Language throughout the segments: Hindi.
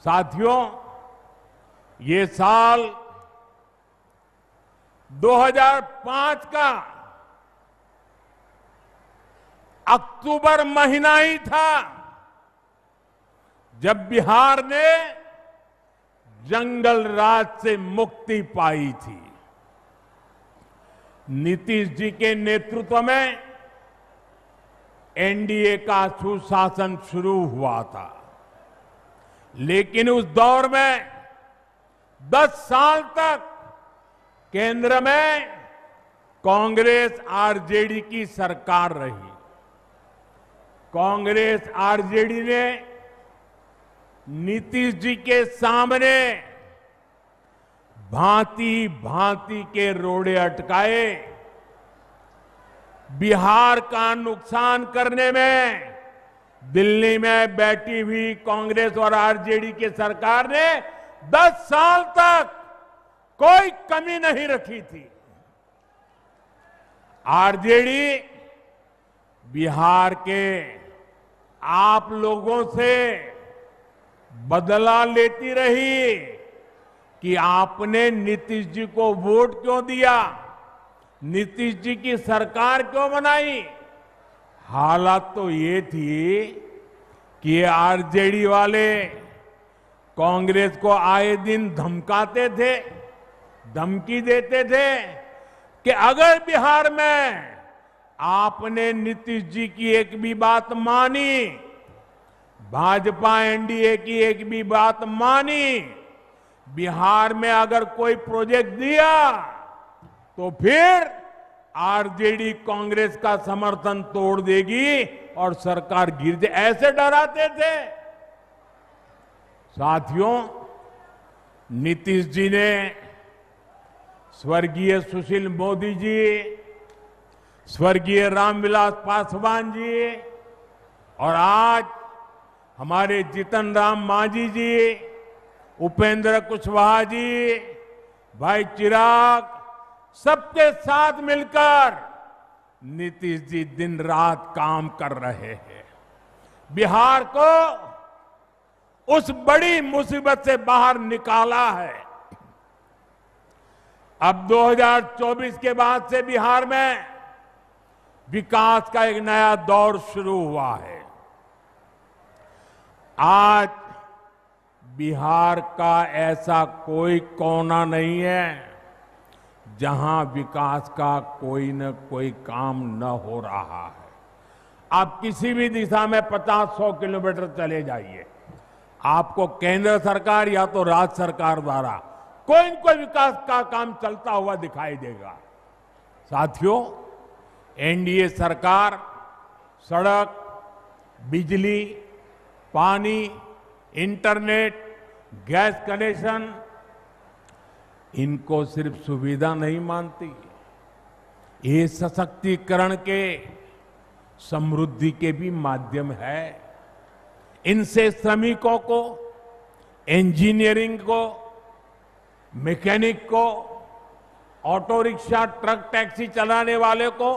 साथियों, ये साल 2005 का अक्टूबर महीना ही था जब बिहार ने जंगल राज से मुक्ति पाई थी। नीतीश जी के नेतृत्व में एनडीए का सुशासन शुरू हुआ था, लेकिन उस दौर में 10 साल तक केंद्र में कांग्रेस आरजेडी की सरकार रही। कांग्रेस आरजेडी ने नीतीश जी के सामने भांति भांति के रोड़े अटकाए। बिहार का नुकसान करने में दिल्ली में बैठी हुई कांग्रेस और आरजेडी की सरकार ने 10 साल तक कोई कमी नहीं रखी थी। आरजेडी बिहार के आप लोगों से बदला लेती रही कि आपने नीतीश जी को वोट क्यों दिया, नीतीश जी की सरकार क्यों बनाई। हालात तो ये थी कि ये आरजेडी वाले कांग्रेस को आए दिन धमकाते थे, धमकी देते थे कि अगर बिहार में आपने नीतीश जी की एक भी बात मानी, भाजपा एनडीए की एक भी बात मानी, बिहार में अगर कोई प्रोजेक्ट दिया तो फिर आरजेडी कांग्रेस का समर्थन तोड़ देगी और सरकार गिर जाए, ऐसे डराते थे। साथियों, नीतीश जी ने स्वर्गीय सुशील मोदी जी, स्वर्गीय रामविलास पासवान जी और आज हमारे जीतन राम मांझी जी, उपेंद्र कुशवाहा जी, भाई चिराग, सबके साथ मिलकर नीतीश जी दिन रात काम कर रहे हैं। बिहार को उस बड़ी मुसीबत से बाहर निकाला है। अब 2024 के बाद से बिहार में विकास का एक नया दौर शुरू हुआ है। आज बिहार का ऐसा कोई कोना नहीं है जहां विकास का कोई न कोई काम न हो रहा है। आप किसी भी दिशा में 50-100 किलोमीटर चले जाइए, आपको केंद्र सरकार या तो राज्य सरकार द्वारा कोई न कोई विकास का काम चलता हुआ दिखाई देगा। साथियों, एनडीए सरकार सड़क, बिजली, पानी, इंटरनेट, गैस कनेक्शन, इनको सिर्फ सुविधा नहीं मानती, ये सशक्तिकरण के, समृद्धि के भी माध्यम है। इनसे श्रमिकों को, इंजीनियरिंग को, मैकेनिक को, ऑटो रिक्शा, ट्रक, टैक्सी चलाने वाले को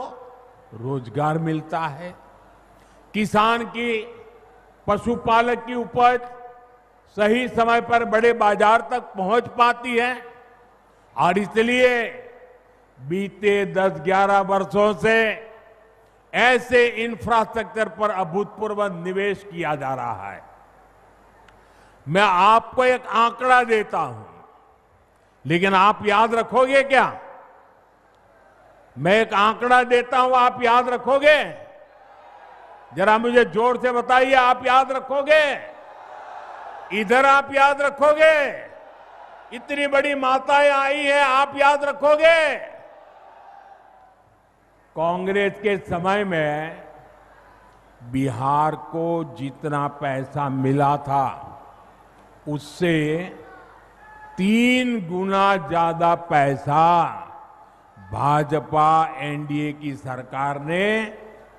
रोजगार मिलता है। किसान की, पशुपालक की उपज सही समय पर बड़े बाजार तक पहुंच पाती है और इसलिए बीते 10-11 वर्षों से ऐसे इंफ्रास्ट्रक्चर पर अभूतपूर्व निवेश किया जा रहा है। मैं आपको एक आंकड़ा देता हूं, लेकिन आप याद रखोगे क्या? मैं एक आंकड़ा देता हूं, आप याद रखोगे? जरा मुझे जोर से बताइए, आप याद रखोगे? इधर आप याद रखोगे? इतनी बड़ी माताएं आई हैं, आप याद रखोगे? कांग्रेस के समय में बिहार को जितना पैसा मिला था उससे 3 गुना ज्यादा पैसा भाजपा एनडीए की सरकार ने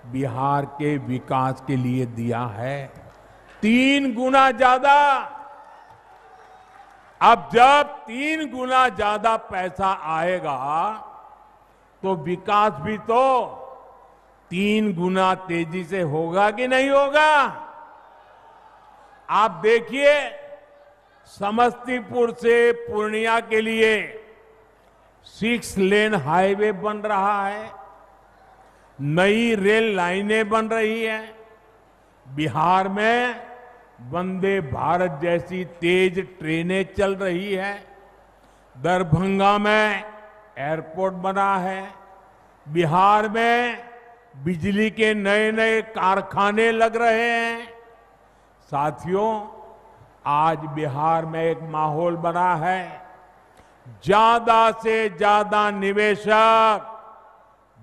बिहार के विकास के लिए दिया है। 3 गुना ज्यादा। अब जब 3 गुना ज्यादा पैसा आएगा तो विकास भी तो 3 गुना तेजी से होगा कि नहीं होगा? आप देखिए, समस्तीपुर से पूर्णिया के लिए 6 लेन हाईवे बन रहा है, नई रेल लाइनें बन रही हैं, बिहार में वंदे भारत जैसी तेज ट्रेनें चल रही है, दरभंगा में एयरपोर्ट बना है, बिहार में बिजली के नए नए कारखाने लग रहे हैं। साथियों, आज बिहार में एक माहौल बना है, ज्यादा से ज्यादा निवेशक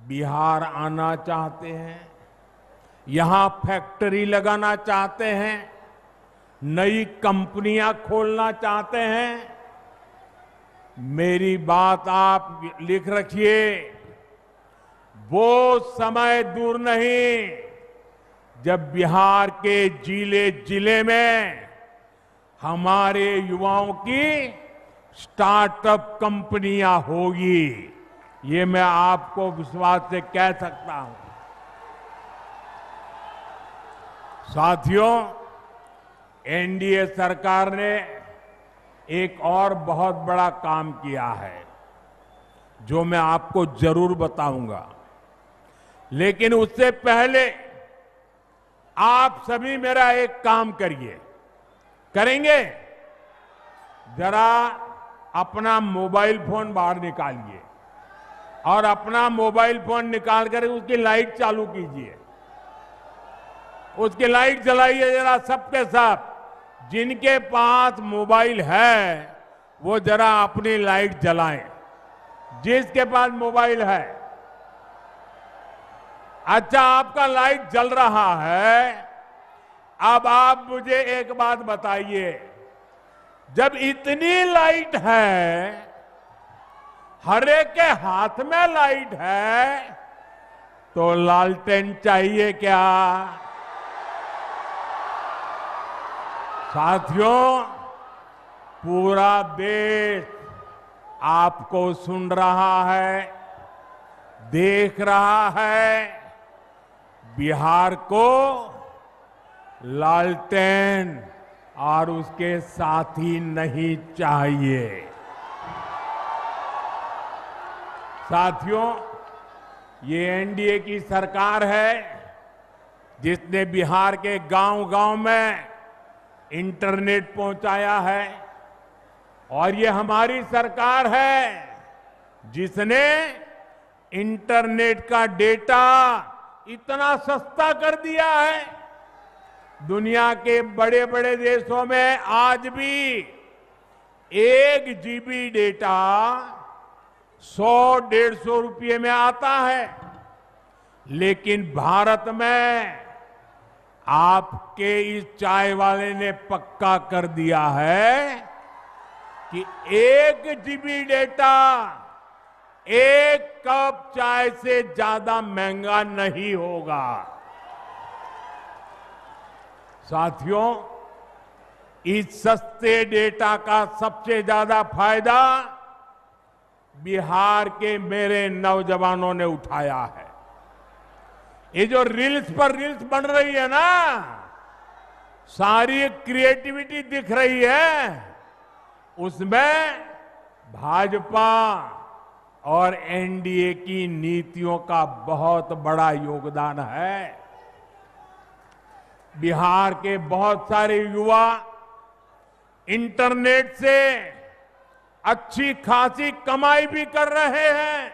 बिहार आना चाहते हैं, यहां फैक्ट्री लगाना चाहते हैं, नई कंपनियां खोलना चाहते हैं। मेरी बात आप लिख रखिए, वो समय दूर नहीं जब बिहार के जिले जिले में हमारे युवाओं की स्टार्टअप कंपनियां होगी। ये मैं आपको विश्वास से कह सकता हूं। साथियों, एनडीए सरकार ने एक और बहुत बड़ा काम किया है जो मैं आपको जरूर बताऊंगा, लेकिन उससे पहले आप सभी मेरा एक काम करिए। करेंगे? जरा अपना मोबाइल फोन बाहर निकालिए और अपना मोबाइल फोन निकाल कर उसकी लाइट चालू कीजिए, उसकी लाइट जलाइए जरा सबके सब। जिनके पास मोबाइल है वो जरा अपनी लाइट जलाएं, जिसके पास मोबाइल है। अच्छा, आपका लाइट जल रहा है। अब आप मुझे एक बात बताइए, जब इतनी लाइट है, हर एक के हाथ में लाइट है, तो लालटेन चाहिए क्या? साथियों, पूरा देश आपको सुन रहा है, देख रहा है। बिहार को लालटेन और उसके साथी नहीं चाहिए। साथियों, ये एनडीए की सरकार है जिसने बिहार के गांव-गांव में इंटरनेट पहुंचाया है, और ये हमारी सरकार है जिसने इंटरनेट का डेटा इतना सस्ता कर दिया है। दुनिया के बड़े बड़े देशों में आज भी 1 GB डेटा 100-150 रुपये में आता है, लेकिन भारत में आपके इस चाय वाले ने पक्का कर दिया है कि 1 GB डेटा 1 कप चाय से ज्यादा महंगा नहीं होगा। साथियों, इस सस्ते डेटा का सबसे ज्यादा फायदा बिहार के मेरे नौजवानों ने उठाया है। ये जो रील्स पर रील्स बन रही है ना, सारी क्रिएटिविटी दिख रही है, उसमें भाजपा और एनडीए की नीतियों का बहुत बड़ा योगदान है। बिहार के बहुत सारे युवा इंटरनेट से अच्छी खासी कमाई भी कर रहे हैं।